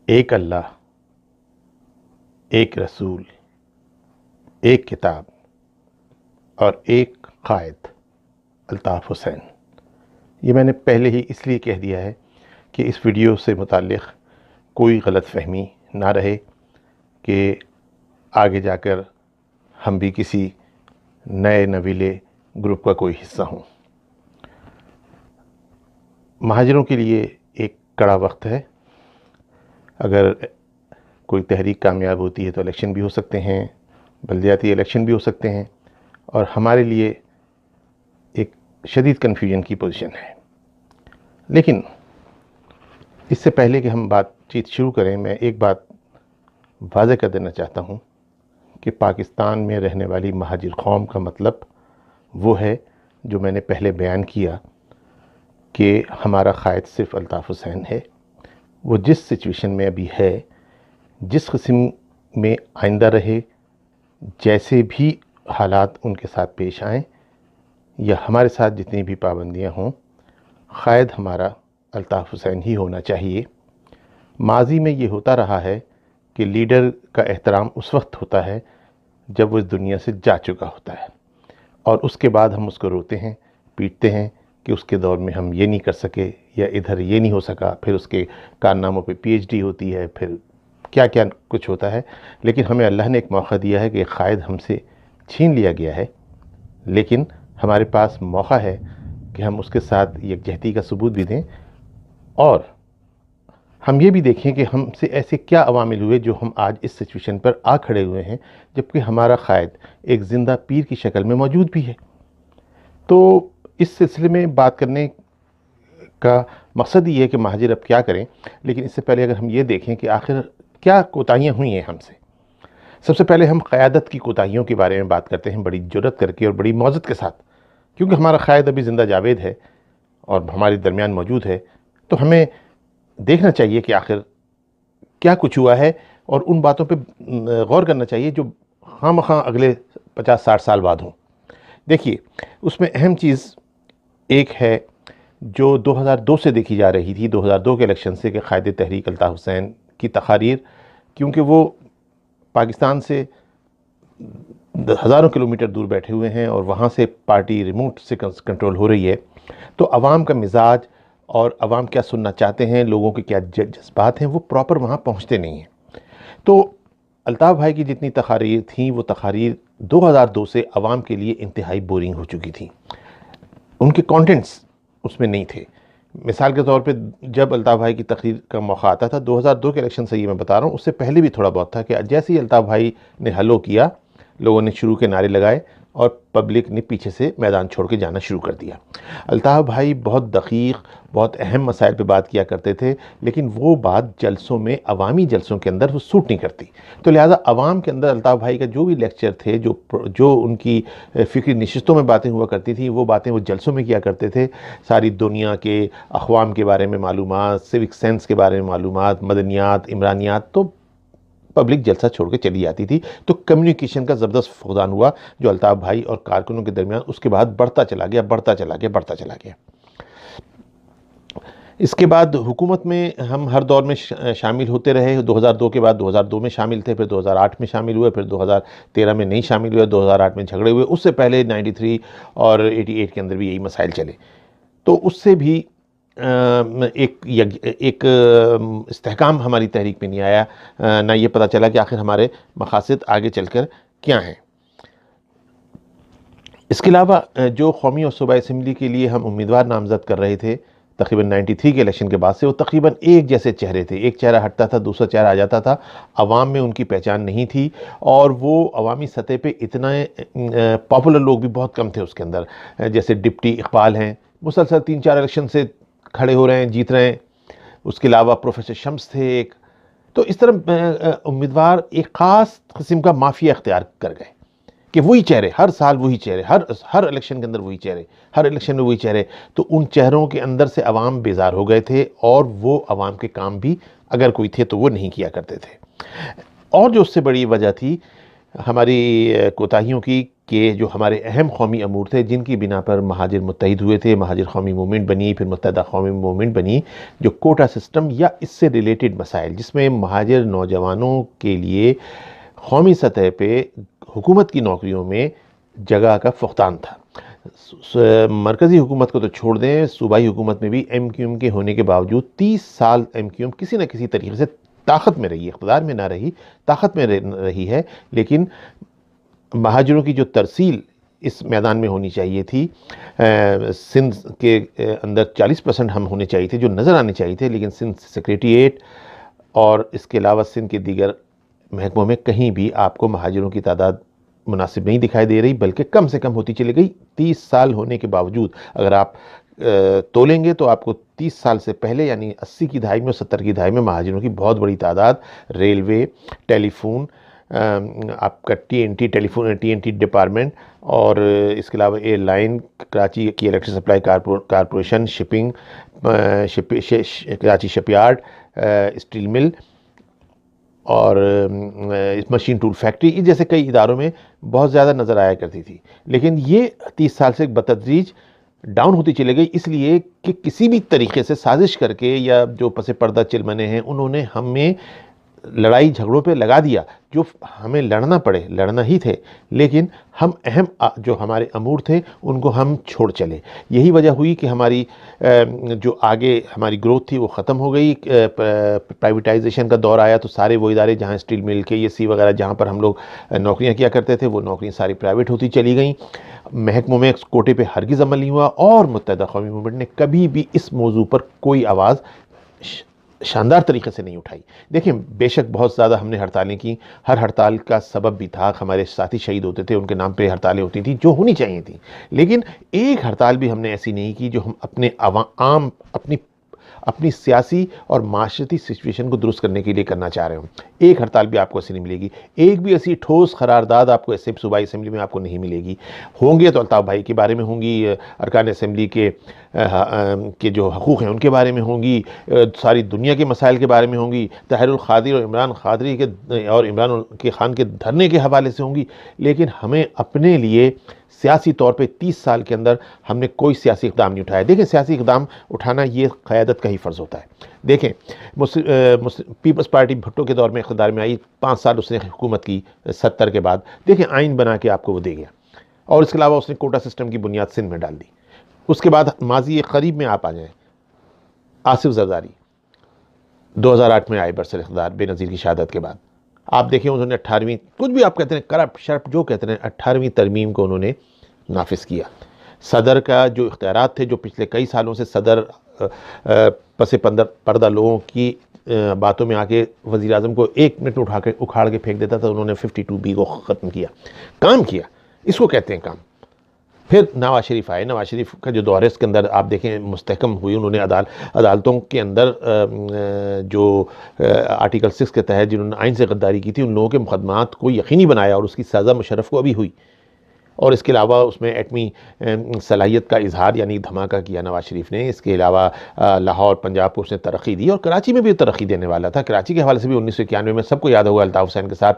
एक अल्लाह, एक रसूल, एक किताब और एक कायद अल्ताफ़ हुसैन। ये मैंने पहले ही इसलिए कह दिया है कि इस वीडियो से मुताल्लिक़ कोई गलतफ़हमी ना रहे कि आगे जाकर हम भी किसी नए नवीले ग्रुप का कोई हिस्सा हों। महाजिरों के लिए एक कड़ा वक्त है। अगर कोई तहरीक कामयाब होती है तो इलेक्शन भी हो सकते हैं, बल्दियाती इलेक्शन भी हो सकते हैं, और हमारे लिए एक शदीद कन्फ्यूजन की पोजीशन है। लेकिन इससे पहले कि हम बातचीत शुरू करें, मैं एक बात वाज़ेह कर देना चाहता हूँ कि पाकिस्तान में रहने वाली महाजिर कौम का मतलब वो है जो मैंने पहले बयान किया कि हमारा कायद सिर्फ़ अल्ताफ़ हुसैन है। वो जिस सिचुएशन में अभी है, जिस किस्म में आइंदा रहे, जैसे भी हालात उनके साथ पेश आएँ या हमारे साथ जितनी भी पाबंदियाँ हों, कायद हमारा अल्ताफ़ हुसैन ही होना चाहिए। माज़ी में ये होता रहा है कि लीडर का एहतराम उस वक्त होता है जब वो इस दुनिया से जा चुका होता है, और उसके बाद हम उसको रोते हैं, पीटते हैं कि उसके दौर में हम ये नहीं कर सके या इधर ये नहीं हो सका। फिर उसके कारनामों पे पीएचडी होती है, फिर क्या क्या कुछ होता है। लेकिन हमें अल्लाह ने एक मौका दिया है कि कायद हमसे छीन लिया गया है, लेकिन हमारे पास मौका है कि हम उसके साथ यकजहती का सबूत भी दें और हम ये भी देखें कि हमसे ऐसे क्या अवामिल हुए जो हम आज इस सिचुएशन पर आ खड़े हुए हैं, जबकि हमारा कायद एक ज़िंदा पीर की शक्ल में मौजूद भी है। तो इस सिलसिले में बात करने का मकसद ये है कि महाजिर अब क्या करें। लेकिन इससे पहले अगर हम ये देखें कि आखिर क्या कोताहियाँ हुई हैं हमसे। सबसे पहले हम क़यादत की कोताहियों के बारे में बात करते हैं, बड़ी जुर्रत करके और बड़ी मौज़त के साथ, क्योंकि हमारा कायद अभी ज़िंदा जावेद है और हमारे दरमियान मौजूद है। तो हमें देखना चाहिए कि आखिर क्या कुछ हुआ है और उन बातों पे गौर करना चाहिए जो खामख़ा अगले 50-60 साल बाद हों। देखिए, उसमें अहम चीज़ एक है जो 2002 से देखी जा रही थी, 2002 के इलेक्शन से, कि कायद तहरीक अल्ताफ़ हुसैन की तकारीर, क्योंकि वो पाकिस्तान से हज़ारों किलोमीटर दूर बैठे हुए हैं और वहाँ से पार्टी रिमोट से कंट्रोल हो रही है, तो अवाम का मिजाज और अवाम क्या सुनना चाहते हैं, लोगों के क्या जज्बात हैं, वो प्रॉपर वहाँ पहुँचते नहीं हैं। तो अल्ताफ़ भाई की जितनी तकारीर थी, वो तकारीर 2002 से अवाम के लिए इंतहाई बोरिंग हो चुकी थी। उनके कंटेंट्स उसमें नहीं थे। मिसाल के तौर पे जब अल्ताफ़ भाई की तकरीर का मौका आता था, 2002 के इलेक्शन से ये मैं बता रहा हूँ, उससे पहले भी थोड़ा बहुत था कि जैसे ही अल्ताफ़ भाई ने हलो किया, लोगों ने शुरू के नारे लगाए और पब्लिक ने पीछे से मैदान छोड़ के जाना शुरू कर दिया। अल्ताफ़ भाई बहुत दक़ीक़, बहुत अहम मसाइल पे बात किया करते थे, लेकिन वो बात जलसों में, अवामी जलसों के अंदर वो सूट नहीं करती। तो लिहाजा अवाम के अंदर अल्ताफ़ भाई का जो भी लेक्चर थे, जो उनकी फ़िक्री नशिस्तों में बातें हुआ करती थी, वो बातें वो जलसों में किया करते थे। सारी दुनिया के अक़वाम के बारे में मालूमात, सिविक सेंस के बारे में मालूमात, मदनियात, इमरानियात, तो पब्लिक जलसा छोड़ के चली जाती थी। तो कम्युनिकेशन का ज़बरदस्त फुक़दान हुआ जो अल्ताफ़ भाई और कारकुनों के दरमियान उसके बाद बढ़ता चला गया, बढ़ता चला गया, बढ़ता चला गया। इसके बाद हुकूमत में हम हर दौर में शामिल होते रहे। 2002 के बाद 2002 में शामिल थे, फिर 2008 में शामिल हुए, फिर 2013 में नहीं शामिल हुए, 2008 में झगड़े हुए। उससे पहले 93 और 88 के अंदर भी यही मसाइल चले। तो उससे भी एक इस्तेहकाम हमारी तहरीक में नहीं आया, ना ये पता चला कि आखिर हमारे मकासद आगे चलकर क्या हैं। इसके अलावा जो कौमी और सूबाई असम्बली के लिए हम उम्मीदवार नामज़द कर रहे थे, तकरीबन 93 के इलेक्शन के बाद से, वो तकरीबन एक जैसे चेहरे थे। एक चेहरा हटता था, दूसरा चेहरा आ जाता था। अवाम में उनकी पहचान नहीं थी और वो अवामी सतह पे इतने पॉपुलर लोग भी बहुत कम थे उसके अंदर। जैसे डिप्टी इकबाल हैं, मुसलसल 3-4 इलेक्शन से खड़े हो रहे हैं, जीत रहे हैं। उसके अलावा प्रोफेसर शम्स थे एक। तो इस तरह उम्मीदवार एक ख़ास किस्म का माफिया अख्तियार कर गए कि वही चेहरे, हर साल वही चेहरे, हर इलेक्शन के अंदर वही चेहरे, हर इलेक्शन में वही चेहरे। तो उन चेहरों के अंदर से अवाम बेजार हो गए थे और वो अवाम के काम भी अगर कोई थे तो वो नहीं किया करते थे। और जो उससे बड़ी वजह थी हमारी कोताहियों की, कि जो हमारे अहम कौमी अमूर थे, जिनकी बिना पर महाजिर मुत्तहिद हुए थे, महाजिर कौमी मूवमेंट बनी, फिर मुत्तहदा कौमी मूवमेंट बनी, जो कोटा सिस्टम या इससे रिलेटेड मसाइल, जिसमें महाजिर नौजवानों के लिए कौमी सतह पे हुकूमत की नौकरियों में जगह का फुकदान था। मरकज़ी हुकूमत को तो छोड़ दें, सूबाई हुकूमत में भी MQM के होने के बावजूद 30 साल MQM किसी न किसी तरीके से ताकत में रही, इक़्तिदार में ना रही, ताकत में रही है। लेकिन महाजिरों की जो तरसील इस मैदान में होनी चाहिए थी, सिंध के अंदर 40% हम होने चाहिए थे जो नज़र आने चाहिए थे, लेकिन सिंध सेक्रेटरीट और इसके अलावा सिंध के दीगर महकमों में कहीं भी आपको महाजिरों की तादाद मुनासिब नहीं दिखाई दे रही, बल्कि कम से कम होती चली गई। 30 साल होने के बावजूद अगर आप तोलेंगे तो आपको 30 साल से पहले यानी 80 की दहाई में और 70 की दहाई में महाजिरों की बहुत बड़ी तादाद रेलवे, टेलीफोन, आपका TNT डिपार्टमेंट और इसके अलावा एयरलाइन, कराची की electric supply corporation, shipping, Karachi shipyard, steel mill और मशीन टूल फैक्ट्री जैसे कई इदारों में बहुत ज़्यादा नज़र आया करती थी। लेकिन ये 30 साल से बतदरीज डाउन होती चली गई, इसलिए कि किसी भी तरीके से साजिश करके या जो पसे पर्दा चिलमने हैं उन्होंने हमें लड़ाई झगड़ों पे लगा दिया। जो हमें लड़ना पड़े लड़ना ही थे, लेकिन हम अहम जो हमारे अमूर थे उनको हम छोड़ चले। यही वजह हुई कि हमारी जो आगे हमारी ग्रोथ थी वो ख़त्म हो गई। प्राइवेटाइजेशन का दौर आया तो सारे वो इदारे जहाँ स्टील मिल, KEC वगैरह जहाँ पर हम लोग नौकरियाँ किया करते थे वो नौकरियाँ सारी प्राइवेट होती चली गईं। महकमों में कोटे पे हरगिज़ अमल नहीं हुआ और मुत्तहदा कौमी मूवमेंट ने कभी भी इस मौजू पर कोई आवाज़ शानदार तरीके से नहीं उठाई। देखिए, बेशक बहुत ज़्यादा हमने हड़तालें की, हर हड़ताल का सबब भी था, हमारे साथी शहीद होते थे, उनके नाम पे हड़तालें होती थी जो होनी चाहिए थी। लेकिन एक हड़ताल भी हमने ऐसी नहीं की जो हम अपने आम अपनी सियासी और माशरती सिचुएशन को दुरुस्त करने के लिए करना चाह रहे हो। एक हड़ताल भी आपको ऐसी नहीं मिलेगी, एक भी ऐसी ठोस करारदाद आपको ऐसे सूबाई असेंबली में आपको नहीं मिलेगी। होंगे तो अल्ताफ़ भाई के बारे में होंगी, अरकान असेंबली के जो हकूक़ हैं उनके बारे में होंगी, सारी दुनिया के मसाइल के बारे में होंगी, ताहिरुल ख़ादिर और इमरान इमरान के ख़ान के धरने के हवाले से होंगी। लेकिन हमें अपने लिए सियासी तौर पे 30 साल के अंदर हमने कोई सियासी इक़दाम नहीं उठाया। देखें, सियासी इक़दाम उठाना ये क़यादत का ही फ़र्ज़ होता है। देखें, पीपल्स पार्टी भुट्टो के दौर में इक़्तिदार में आई, 5 साल उसने हुकूमत की 70 के बाद। देखें, आइन बना के आपको वो दे गया और इसके अलावा उसने कोटा सिस्टम की बुनियाद सिंध में डाल दी। उसके बाद माजी करीब में आप आ जाएँ, आसिफ जरदारी 2008 में आए बरसर इक़्तिदार बेनज़ीर की शहादत के बाद। आप देखें, उन्होंने 18वीं, कुछ भी आप कहते हैं, करप्ट शर्प जो कहते हैं, 18वीं तरमीम को उन्होंने नाफिज किया। सदर का जो इख्तियारात थे, जो पिछले कई सालों से सदर पसे पर्दा लोगों की बातों में आके वज़ीर आज़म को 1 मिनट में उखाड़ के फेंक देता था, उन्होंने 52B को ख़त्म किया, काम किया, इसको कहते हैं काम। फिर नवाज शरीफ आए, नवाज शरीफ का जो दौर है इसके अंदर आप देखें मुस्तहकम हुई, उन्होंने अदालतों के अंदर जो आर्टिकल 6 के तहत जिन्होंने आइन से गद्दारी की थी उन लोगों के मुकदमात को यकीनी बनाया और उसकी सज़ा मुशर्रफ को अभी हुई। और इसके अलावा उसमें एटमी सलाहियत का इजहार यानी धमाका किया नवाज शरीफ ने। इसके अलावा लाहौर पंजाब को उसने तरक्की दी और कराची में भी तरक्की देने वाला था। कराची के हवाले से भी 1991 में सबको याद होगा, अल्ताफ़ हुसैन के साथ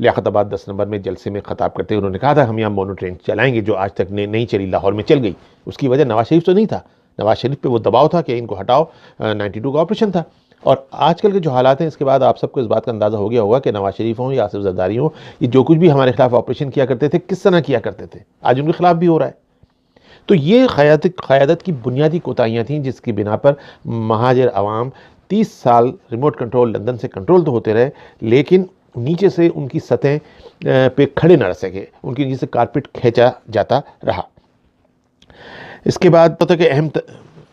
लियाकताबाद 10 नंबर में जलसे में ख़ताब करते हुए उन्होंने कहा था हम यहाँ मोनो ट्रेन चलाएंगे, जो आज तक नहीं चली, लाहौर में चल गई। उसकी वजह नवाज शरीफ तो नहीं था, नवाज शरीफ पे वो दबाव था कि इनको हटाओ, 92 का ऑपरेशन था। और आजकल के जो हालात हैं इसके बाद आप सबको इस बात का अंदाज़ा हो गया होगा कि नवाज शरीफ हों या आसिफ जरदारी हों, ये जो कुछ भी हमारे खिलाफ ऑपरेशन किया करते थे किस तरह किया करते थे, आज उनके खिलाफ भी हो रहा है। तो ये क़यादत की बुनियादी कोताहियाँ थीं जिसकी बिना पर महाजिर अवाम 30 साल रिमोट कंट्रोल लंदन से कंट्रोल तो होते रहे, लेकिन नीचे से उनकी सतह पे खड़े न रह सके, उनके नीचे से कारपेट खींचा जाता रहा। इसके बाद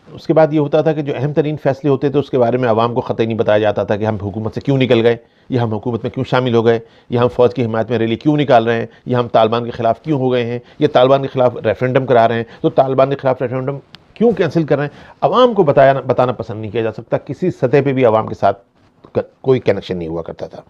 उसके बाद ये होता था कि जो अहम तरीन फैसले होते थे उसके बारे में आवाम को ख़तई नहीं बताया जाता था कि हम हुकूमत से क्यों निकल गए, या हम हुकूमत में क्यों शामिल हो गए, या हम फ़ौज की हिमायत में रैली क्यों निकाल रहे हैं, या हम तालिबान के ख़िलाफ़ क्यों हो गए हैं, या तालिबान के ख़िलाफ़ रेफरेंडम करा रहे हैं तो तालिबान के ख़िलाफ़ रेफरेंडम क्यों कैंसिल कर रहे हैं। आवाम को बताना पसंद नहीं किया जा सकता, किसी सतह पर भी आवाम के साथ कोई कनेक्शन नहीं हुआ करता था।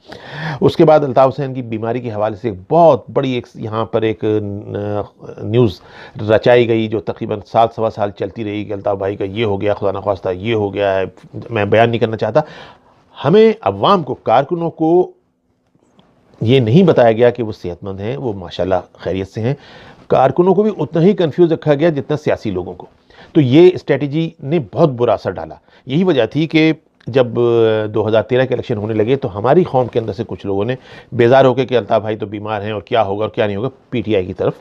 उसके बाद अल्ताफ़ हुसैन की बीमारी के हवाले से बहुत बड़ी यहाँ पर एक न्यूज़ रचाई गई जो तकरीबन 7 सवा साल चलती रही कि अल्ताफ़ भाई का ये हो गया, खुदा न ख्वास्ता ये हो गया है। मैं बयान नहीं करना चाहता। हमें अवाम को, कारकुनों को ये नहीं बताया गया कि वो सेहतमंद हैं, वो माशाल्लाह खैरियत से हैं। कारकुनों को भी उतना ही कंफ्यूज रखा गया जितना सियासी लोगों को। तो ये स्ट्रेटजी ने बहुत बुरा असर डाला। यही वजह थी कि जब 2013 के इलेक्शन होने लगे तो हमारी कौम के अंदर से कुछ लोगों ने बेजार होकर कि अल्ताफ़ भाई तो बीमार हैं और क्या होगा और क्या नहीं होगा, पीटीआई की तरफ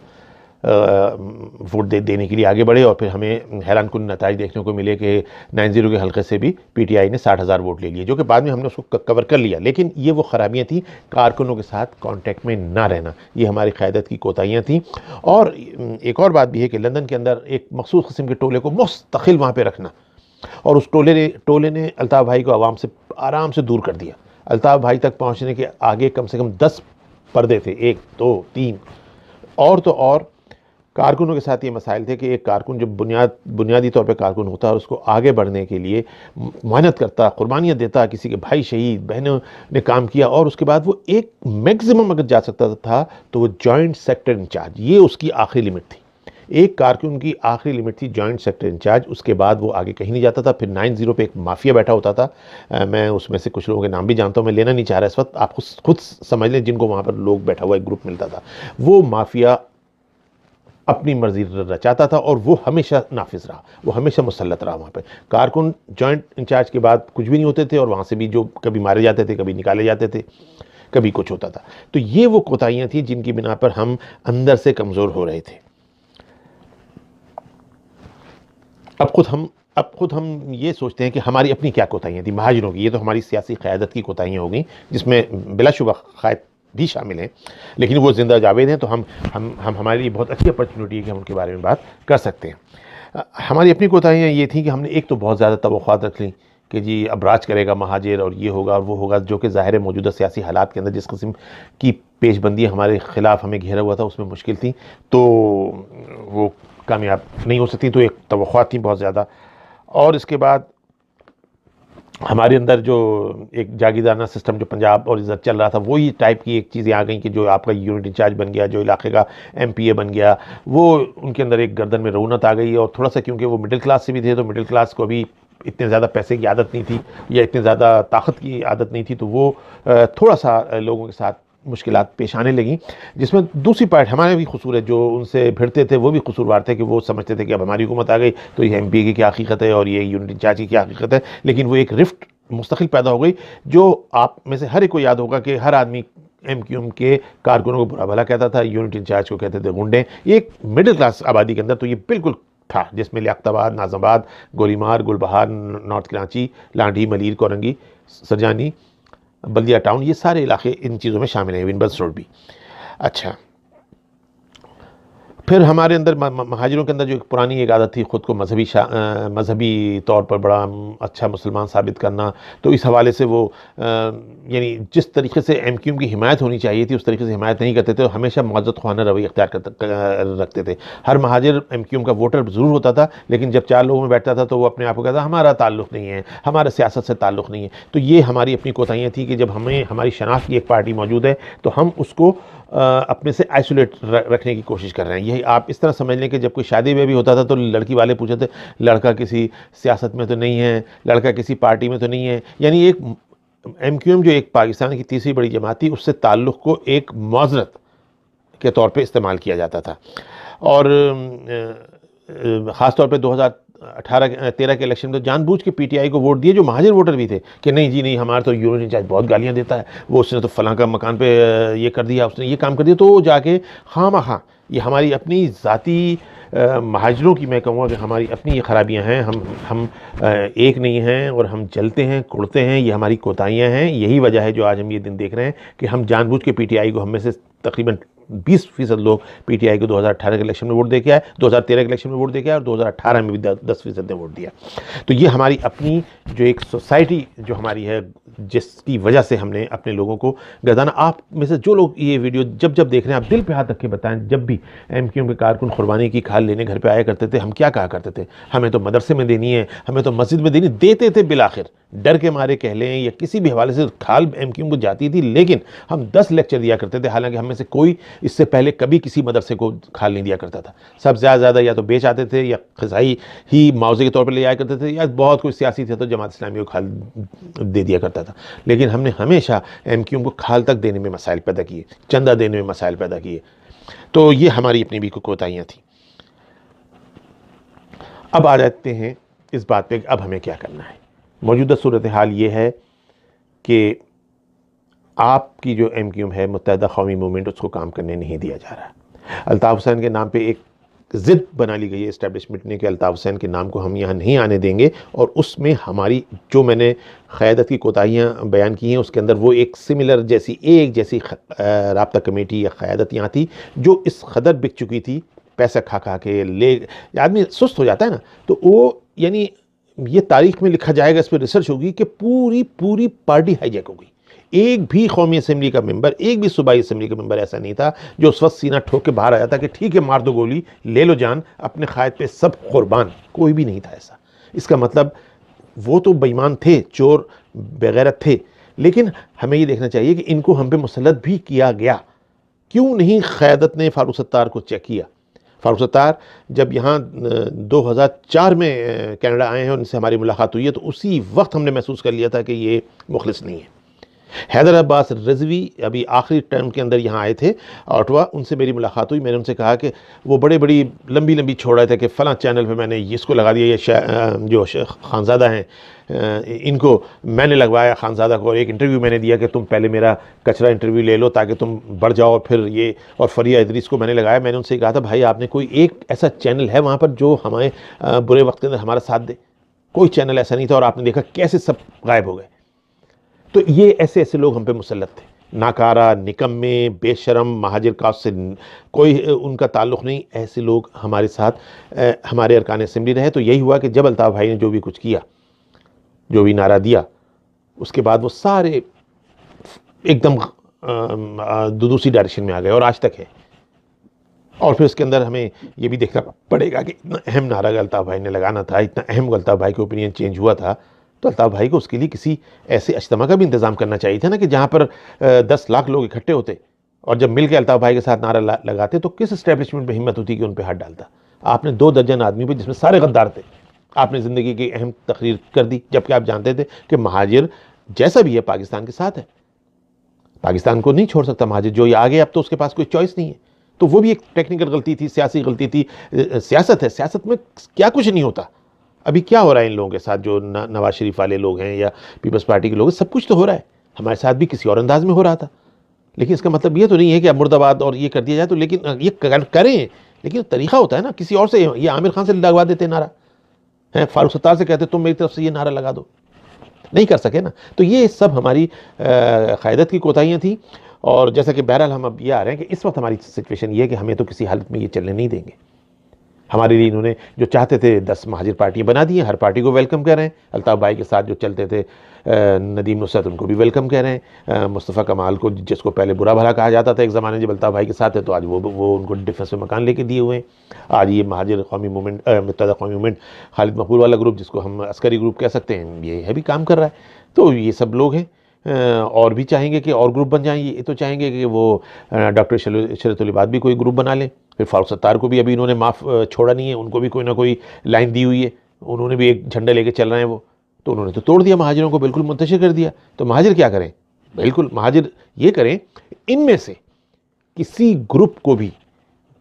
वोट देने के लिए आगे बढ़े। और फिर हमें हैरानकुन नताइज देखने को मिले कि 90 के हल्के से भी पीटीआई ने 60,000 वोट ले लिए, जो कि बाद में हमने उसको कवर कर लिया। लेकिन ये वो ख़राबियाँ थी, कारकुनों के साथ कांटेक्ट में ना रहना, ये हमारी क़यादत की कोताहियाँ थी। और एक और बात भी है कि लंदन के अंदर एक मखसूस किस्म के टोले को मुस्तकिल वहाँ पर रखना, और उस टोले ने अल्ताफ़ भाई को आवाम से आराम से दूर कर दिया। अल्ताफ़ भाई तक पहुँचने के आगे कम से कम 10 पर्दे थे, 1 2 3। और तो और कारकुनों के साथ ये मसाइल थे कि एक कारकुन जब बुनियादी तौर पे कारकुन होता है और उसको आगे बढ़ने के लिए मेहनत करता, कुर्बानियाँ देता, किसी के भाई शहीद, बहनों ने काम किया, और उसके बाद वो एक मैक्सिमम अगर जा सकता था तो वो जॉइंट सेक्टर इंचार्ज, ये उसकी आखिरी लिमिट थी। एक कारकुन की आखिरी लिमिट थी जॉइंट सेक्टर इंचार्ज, उसके बाद वो आगे कहीं नहीं जाता था। फिर 90 पे एक माफिया बैठा होता था, मैं उसमें से कुछ लोगों के नाम भी जानता हूँ, मैं लेना नहीं चाह रहा इस वक्त, आप खुद समझ लें जिनको वहाँ पर लोग बैठा हुआ एक ग्रुप मिलता था। वो माफिया अपनी मर्जी रचाता था और वो हमेशा नाफिज रहा, वो हमेशा मुसल्लत रहा वहाँ पे। कारकुन जॉइंट इंचार्ज के बाद कुछ भी नहीं होते थे, और वहाँ से भी जो कभी मारे जाते थे, कभी निकाले जाते थे, कभी कुछ होता था। तो ये वो कोताहियाँ थी जिनकी बिना पर हम अंदर से कमज़ोर हो रहे थे। अब खुद हम ये सोचते हैं कि हमारी अपनी क्या कोताहियाँ थी महाजरों की। ये तो हमारी सियासी क़यादत की कोताहियाँ हो गई, जिसमें बिलाशुबा क़ायद भी शामिल हैं, लेकिन वो जिंदा जावेद हैं, तो हमारे लिए बहुत अच्छी अपॉर्चुनिटी है कि हम उनके बारे में बात कर सकते हैं। हमारी अपनी कोताहियाँ ये थी कि हमने एक तो बहुत ज़्यादा तवक्कुआत रख ली कि जी अब राज करेगा महाजिर और ये होगा और वो होगा, जो कि ज़ाहिर है मौजूदा सियासी हालात के अंदर जिस किस्म की पेशबंदी हमारे ख़िलाफ़ हमें घेरा हुआ था उसमें मुश्किल थी, तो वो कामयाब नहीं हो सकती। तो एक तवक्कुआत थी बहुत ज़्यादा। और इसके बाद हमारे अंदर जो एक जागीरदाना सिस्टम जो पंजाब और इधर चल रहा था, वही टाइप की एक चीज़ें आ गई कि जो आपका यूनिट इंचार्ज बन गया, जो इलाके का एमपीए बन गया, वो उनके अंदर एक गर्दन में रौनत आ गई। और थोड़ा सा क्योंकि वो मिडिल क्लास से भी थे, तो मिडिल क्लास को अभी इतने ज़्यादा पैसे की आदत नहीं थी या इतनी ज़्यादा ताकत की आदत नहीं थी, तो वो थोड़ा सा लोगों के साथ मुश्किलात पेश आने लगी। जिसमें दूसरी पार्ट हमारे भी कसूर है, जो उनसे भिड़ते थे वो भी कसूरवार थे कि वो समझते थे कि अब हमारी हुकूमत आ गई तो ये एमपी की क्या हकीकत है और ये यूनिट इंचार्ज की क्या हकीकत है। लेकिन वो एक रिफ्ट मुस्तकिल पैदा हो गई, जो आप में से हर एक को याद होगा कि हर आदमी एमक्यूएम के कारकुनों को बुरा भला कहता था, यूनिट इंचार्ज को कहते थे गुंडे। ये एक मिडिल क्लास आबादी के अंदर तो ये बिल्कुल था, जिसमें लियाकताबाद, नाज़ाबाद, गोलीमार, गुलबहार, नॉर्थ कराची, लांडी, मलीर, कोरंगी, सरजानी, बल्दिया टाउन, ये सारे इलाके इन चीज़ों में शामिल हैं, विनबर्स रोड भी। अच्छा, फिर हमारे अंदर महाजिरों के अंदर जो एक पुरानी एक आदत थी ख़ुद को मजहबी तौर पर बड़ा अच्छा मुसलमान साबित करना, तो इस हवाले से वो यानी जिस तरीके से एमक्यूएम की हिमायत होनी चाहिए थी उस तरीके से हिमायत नहीं करते थे, और हमेशा मुअज़्ज़त ख़वाना रवैया इख्तियार रखते थे। हर महाजिर एमक्यूएम का वोटर ज़रूर होता था, लेकिन जब 4 लोगों में बैठता था तो वो अपने आप को कहता हमारा ताल्लुक़ नहीं है, हमारा सियासत से ताल्लुक़ नहीं है। तो ये हमारी अपनी कोताहियाँ थी कि जब हमें हमारी शनाख्त की एक पार्टी मौजूद है तो हम उसको अपने से आइसोलेट रखने की कोशिश कर रहे हैं। यही आप इस तरह समझ लें कि जब कोई शादी में भी होता था तो लड़की वाले पूछते थे लड़का किसी सियासत में तो नहीं है, लड़का किसी पार्टी में तो नहीं है। यानी एक एमक्यूएम जो एक पाकिस्तान की तीसरी बड़ी जमात थी, उससे ताल्लुक़ को एक मुआज़रत के तौर पे इस्तेमाल किया जाता था। और ख़ास तौर पे 2013 के इलेक्शन में जानबूझ के पीटीआई को वोट दिए जो महाजिर वोटर भी थे कि नहीं जी नहीं, हमारा तो यूनिट इंचार्ज बहुत गालियाँ देता है, वो उसने तो फलां का मकान पे ये कर दिया, उसने ये काम कर दिया, तो जाके हाँ ये हमारी अपनी ज़ाती महाजरों की मैं कहूँगा कि हमारी अपनी ये ख़राबियाँ हैं। हम एक नहीं हैं और हम जलते हैं, कुड़ते हैं, ये हमारी कोताहियाँ हैं। यही वजह है जो आज हम ये दिन देख रहे हैं कि हम जानबूझ के पीटीआई को, हम में से तकरीबन 20% लोग पीटीआई को 2018 के इलेक्शन में वोट दे के आए, 2013 के इलेक्शन में वोट दे के आए और 2018 में भी 10% ने वोट दिया। तो ये हमारी अपनी जो एक सोसाइटी जो हमारी है, जिसकी वजह से हमने अपने लोगों को गर्दाना। आप में से जो लोग ये वीडियो जब देख रहे हैं, आप दिल पे हाथ रख के बताएं, जब भी एमक्यूएम के कारकुन कुर्बानी की खाल लेने घर पे आया करते थे, हम क्या कहा करते थे? हमें तो मदरसे में देनी है, हमें तो मस्जिद में देनी, देते थे बिलाखिर, डर के मारे कह लें या किसी भी हवाले से खाल एमक्यूएम को जाती थी, लेकिन हम 10 लेक्चर दिया करते थे। हालांकि हम में से कोई इससे पहले कभी किसी मदरसे को खाल नहीं दिया करता था। सब ज़्यादा या तो बेच आते थे या ग़िज़ाई ही मुआवजे के तौर पर ले आया करते थे, या बहुत कोई सियासी थे तो जमात इस्लामी को खाल दे दिया करता था। लेकिन हमने हमेशा एमक्यूएम को खाल तक देने में मसाइल पैदा किए, चंदा देने में मसाइल पैदा किए। तो ये हमारी अपनी भी कोताहियाँ थी। अब आ जाते हैं इस बात पे, अब हमें क्या करना है। मौजूदा सूरत हाल ये है कि आपकी जो एमक्यूएम है, मुत्तहिदा कौमी मूवमेंट, उसको काम करने नहीं दिया जा रहा। अल्ताफ़ हुसैन के नाम पे एक ज़िद बना ली गई है इस्टेब्लिशमेंट ने कि अल्ताफ़ हुसैन के नाम को हम यहाँ नहीं आने देंगे, और उसमें हमारी जो मैंने क़यादत की कोताहियाँ बयान की हैं उसके अंदर वो एक सिमिलर जैसी राब्ता कमेटी या क़यादत यहाँ थी जो इस कदर बिक चुकी थी, पैसा खा खा के ले आदमी सुस्त हो जाता है ना। तो वो यानी ये तारीख़ में लिखा जाएगा, इस पर रिसर्च होगी कि पूरी पार्टी हाईजैक हो गई। एक भी कौमी असम्बली का मेंबर, एक भी सूबाई असम्बली का मेंबर ऐसा नहीं था जो उस वक्त सीना ठोक के बाहर आया था कि ठीक है मार दो गोली, ले लो जान, अपने क़ायद पे सब कुर्बान। कोई भी नहीं था ऐसा। इसका मतलब वो तो बेईमान थे, चोर बेगैरत थे, लेकिन हमें ये देखना चाहिए कि इनको हम पे मुसल्लत भी किया गया। क्यों नहीं क़यादत ने फ़ारूक सत्तार को चेक किया? फ़ारूक सत्तार जब यहाँ 2004 में कनाडा आए हैं और उनसे हमारी मुलाकात हुई है, तो उसी वक्त हमने महसूस कर लिया था कि ये मुखलिस नहीं है। हैदर अब्बास रिजवी अभी आखिरी टर्म के अंदर यहाँ आए थे ऑटवा, उनसे मेरी मुलाकात हुई। मैंने उनसे कहा कि वो बड़ी लंबी छोड़ रहे थे कि फ़लाँ चैनल पे मैंने इसको लगा दिया, ये जो खानज़ादा हैं इनको मैंने लगवाया, खानज़ादा को, और एक इंटरव्यू मैंने दिया कि तुम पहले मेरा कचरा इंटरव्यू ले लो ताकि तुम बढ़ जाओ, और फिर ये, और फरिया इदरीस को मैंने लगाया। मैंने उनसे कहा था भाई आपने कोई एक ऐसा चैनल है वहाँ पर जो हमें बुरे वक्त के अंदर हमारा साथ दे? कोई चैनल ऐसा नहीं था, और आपने देखा कैसे सब गायब हो गए। तो ये ऐसे लोग हम पे मुसल्लत थे, नाकारा, निकम्मे, बेशरम, महाजिर कास्ट से कोई उनका ताल्लुक़ नहीं। ऐसे लोग हमारे साथ हमारे अरकान असेंबली रहे। तो यही हुआ कि जब अल्ताफ़ भाई ने जो भी कुछ किया, जो भी नारा दिया, उसके बाद वो सारे एकदम दूसरी डायरेक्शन में आ गए, और आज तक है। और फिर उसके अंदर हमें ये भी देखना पड़ेगा कि इतना अहम नारा अल्ताफ़ भाई ने लगाना था, इतना अहम अल्ताफ़ भाई का ओपिनियन चेंज हुआ था, तो अल्ताफ़ भाई को उसके लिए किसी ऐसे इज्तिमा का भी इंतज़ाम करना चाहिए था ना, कि जहाँ पर 10 लाख लोग इकट्ठे होते और जब मिल के अल्ताफ़ भाई के साथ नारा लगाते, तो किस इस्टेब्लिशमेंट में हिम्मत होती कि उन पर हाथ डालता। आपने 2 दर्जन आदमी पे, जिसमें सारे गद्दार थे, आपने ज़िंदगी की अहम तकरीर कर दी, जबकि आप जानते थे कि महाजिर जैसा भी है पाकिस्तान के साथ है, पाकिस्तान को नहीं छोड़ सकता महाजिर। जो ये आ गए अब तो उसके पास कोई चॉइस नहीं है। तो वो भी एक टेक्निकल गलती थी, सियासी गलती थी। सियासत है, सियासत में क्या कुछ नहीं होता। अभी क्या हो रहा है इन लोगों के साथ, जो नवाज शरीफ वाले लोग हैं या पीपल्स पार्टी के लोग, सब कुछ तो हो रहा है। हमारे साथ भी किसी और अंदाज में हो रहा था, लेकिन इसका मतलब ये तो नहीं है कि अब मुर्दाबाद और ये कर दिया जाए। तो लेकिन ये करें, लेकिन तरीका होता है ना। किसी और से, ये आमिर खान से लगवा देते नारा, हैं फ़ारूक सत्तार से कहते तुम मेरी तरफ से ये नारा लगा दो, नहीं कर सके ना। तो ये सब हमारी क़यादत की कोताहियाँ थी। और जैसा कि बहरहाल हम अब ये आ रहे हैं कि इस वक्त हमारी सिचुएशन ये है कि हमें तो किसी हालत में ये चलने नहीं देंगे। हमारे लिए इन्होंने जो चाहते थे 10 महाजिर पार्टियाँ बना दी हैं, हर पार्टी को वेलकम कर रहे हैं। अल्ताफ़ भाई के साथ जो चलते थे नदीम नुसरत, उनको भी वेलकम कह रहे हैं। मुस्तफ़ा कमाल को, जिसको पहले बुरा भला कहा जाता था एक ज़माने, जब अल्ताफ़ भाई के साथ है, तो आज वो उनको डिफेंस में मकान लेके दिए हुए हैं। आज ये महाजिर कौमी मूवमेंट, मुत्तहिदा कौमी मूवमेंट, खालिद मकबूल वाला ग्रुप, जिसको हम अस्करी ग्रुप कह सकते हैं, ये है भी काम कर रहा है। तो ये सब लोग हैं। और भी चाहेंगे कि और ग्रुप बन जाएँ। ये तो चाहेंगे कि वो डॉक्टर शरीयतुल इबाद भी कोई ग्रुप बना लें। फिर फ़ारूक सत्तार को भी अभी इन्होंने माफ़ छोड़ा नहीं है, उनको भी कोई ना कोई लाइन दी हुई है, उन्होंने भी एक झंडा लेके चल रहे हैं वो। तो उन्होंने तो तोड़ दिया, महाजिरों को बिल्कुल मुंतशिर कर दिया। तो महाजिर क्या करें? बिल्कुल महाजिर ये करें, इनमें से किसी ग्रुप को भी,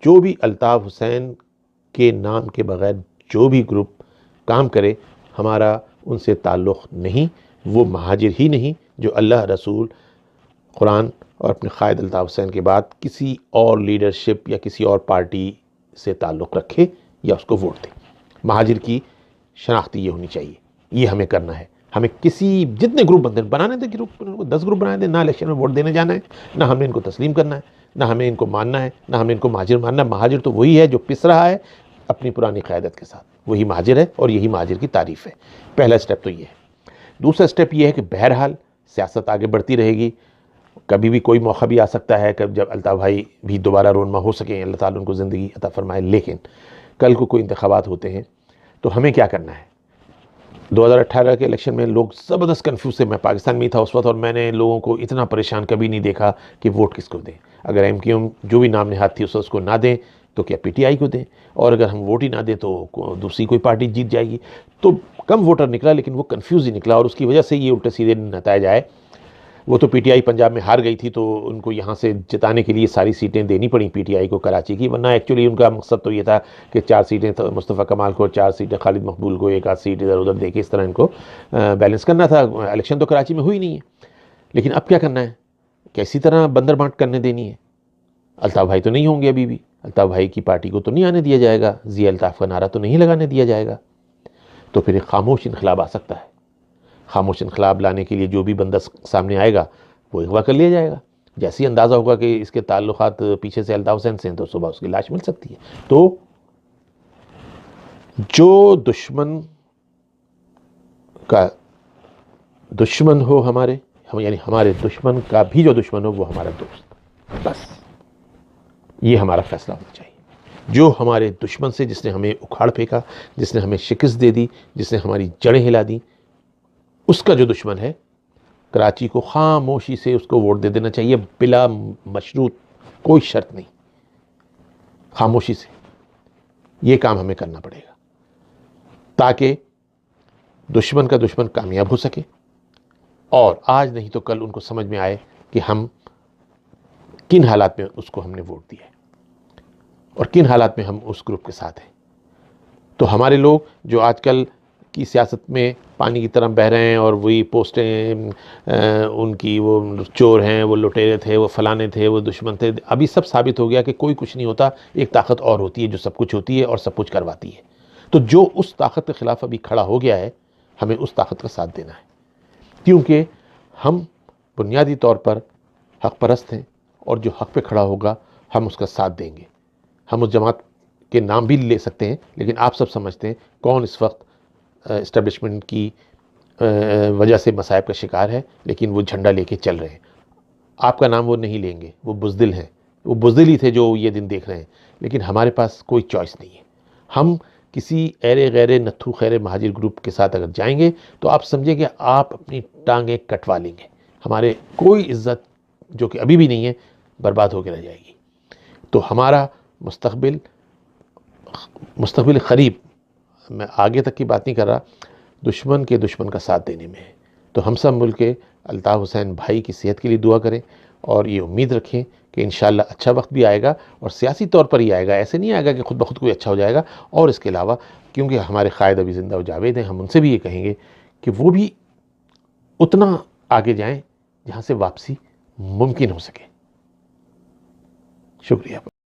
जो भी अल्ताफ़ हुसैन के नाम के बग़ैर जो भी ग्रुप काम करे, हमारा उनसे ताल्लुक़ नहीं। वो महाजिर ही नहीं जो अल्लाह, रसूल, कुरान और अपने क़ायद अल्ताफ़ हुसैन के बाद किसी और लीडरशिप या किसी और पार्टी से ताल्लुक़ रखे या उसको वोट दे। महाजिर की शनाख्ती ये होनी चाहिए। ये हमें करना है। हमें किसी, जितने ग्रुप बनाने थे, ग्रुप 10 ग्रुप बनाए थे, ना इलेक्शन में वोट देने जाना है, ना हमें इनको तस्लीम करना है, ना हमें इनको मानना है, ना हमें इनको महाजिर मानना है। महाजिर तो वही है जो पिस रहा है अपनी पुरानी क़यादत के साथ, वही महाजिर है और यही महाजिर की तारीफ़ है। पहला स्टेप तो ये है। दूसरा स्टेप ये है कि बहरहाल सियासत आगे बढ़ती रहेगी। कभी भी कोई मौका भी आ सकता है, कब जब अल्ताफ़ भाई भी दोबारा रोनमा हो सकें, अल्लाह ताला उनको ज़िंदगी अता फ़रमाए। लेकिन कल को कोई इंतख़ाबात होते हैं, तो हमें क्या करना है? 2018 के इलेक्शन में लोग ज़बरदस्त कन्फ्यूज थे। मैं पाकिस्तान में ही था उस वक्त और मैंने लोगों को इतना परेशान कभी नहीं देखा कि वोट किसको दें। अगर MQM जो भी नाम नेहाद थी उसको ना दें तो क्या PTI को दें, और अगर हम वोट ही ना दें तो दूसरी कोई पार्टी जीत जाएगी। तो कम वोटर निकला, लेकिन वो कन्फ्यूज ही निकला, और उसकी वजह से ये उल्टे सीधे नतज आए। वो तो PTI पंजाब में हार गई थी, तो उनको यहाँ से जिताने के लिए सारी सीटें देनी पड़ी PTI को कराची की, वरना एक्चुअली उनका मकसद तो ये था कि 4 सीटें तो मुस्तफ़ा कमाल को, 4 सीटें खालिद मकबूल को, एक आध सीट इधर उधर दे के इस तरह इनको बैलेंस करना था। इलेक्शन तो कराची में हुई नहीं है, लेकिन अब क्या करना है, कैसी तरह बंदर बांट करने देनी है। अल्ताफ़ भाई तो नहीं होंगे अभी भी, अल्ताफ़ भाई की पार्टी को तो नहीं आने दिया जाएगा, ज़िया अल्ताफ़ का नारा तो नहीं लगाने दिया जाएगा। तो फिर एक खामोश इनकलाब आ सकता है। खामोश इनकलाब लाने के लिए जो भी बंदा सामने आएगा वो अगवा कर लिया जाएगा। जैसे ही अंदाज़ा होगा कि इसके ताल्लुकात पीछे से अल्ताफ़ हुसैन से हैं, तो सुबह उसकी लाश मिल सकती है। तो जो दुश्मन का दुश्मन हो हमारे, हम यानी हमारे दुश्मन का भी जो दुश्मन हो वो हमारा दोस्त, बस ये हमारा फैसला होना चाहिए। जो हमारे दुश्मन से, जिसने हमें उखाड़ फेंका, जिसने हमें शिकस्त दे दी, जिसने हमारी जड़ें हिला दी, उसका जो दुश्मन है, कराची को खामोशी से उसको वोट दे देना चाहिए, बिला मशरूत, कोई शर्त नहीं, खामोशी से। ये काम हमें करना पड़ेगा ताकि दुश्मन का दुश्मन कामयाब हो सके, और आज नहीं तो कल उनको समझ में आए कि हम किन हालात में उसको हमने वोट दिया है और किन हालात में हम उस ग्रुप के साथ हैं। तो हमारे लोग जो आजकल की सियासत में पानी की तरह बह रहे हैं और वही पोस्टें उनकी, वो चोर हैं, वो लुटेरे थे, वो फलाने थे, वो दुश्मन थे, अभी सब साबित हो गया कि कोई कुछ नहीं होता। एक ताकत और होती है जो सब कुछ होती है और सब कुछ करवाती है। तो जो उस ताकत के ख़िलाफ़ अभी खड़ा हो गया है, हमें उस ताकत का साथ देना है, क्योंकि हम बुनियादी तौर पर हक़ परस्त हैं, और जो हक़ पे खड़ा होगा हम उसका साथ देंगे। हम उस जमात के नाम भी ले सकते हैं, लेकिन आप सब समझते हैं कौन इस वक्त इस्टेब्लिशमेंट की वजह से मसाइब का शिकार है, लेकिन वो झंडा लेके चल रहे हैं। आपका नाम वो नहीं लेंगे, वो बुज़दिल हैं, वो बुज़दिल ही थे जो ये दिन देख रहे हैं। लेकिन हमारे पास कोई चॉइस नहीं है। हम किसी ऐरे गैरे नत्थू खैरे महाजिर ग्रुप के साथ अगर जाएंगे तो आप समझें कि आप अपनी टांगें कटवा लेंगे। हमारे कोई इज़्ज़त जो कि अभी भी नहीं है, बर्बाद होकर रह जाएगी। तो हमारा मुस्तक़बिल क़रीब, मैं आगे तक की बात नहीं कर रहा, दुश्मन के दुश्मन का साथ देने में है। तो हम सब मिल के अल्ताफ़ हुसैन भाई की सेहत के लिए दुआ करें, और ये उम्मीद रखें कि इंशाअल्लाह अच्छा वक्त भी आएगा, और सियासी तौर पर ही आएगा, ऐसे नहीं आएगा कि खुद ब खुद कोई अच्छा हो जाएगा। और इसके अलावा क्योंकि हमारे क़ायद अभी ज़िंदा व जावेद हैं, हम उनसे भी ये कहेंगे कि वो भी उतना आगे जाएँ जहाँ से वापसी मुमकिन हो सके। शुक्रिया।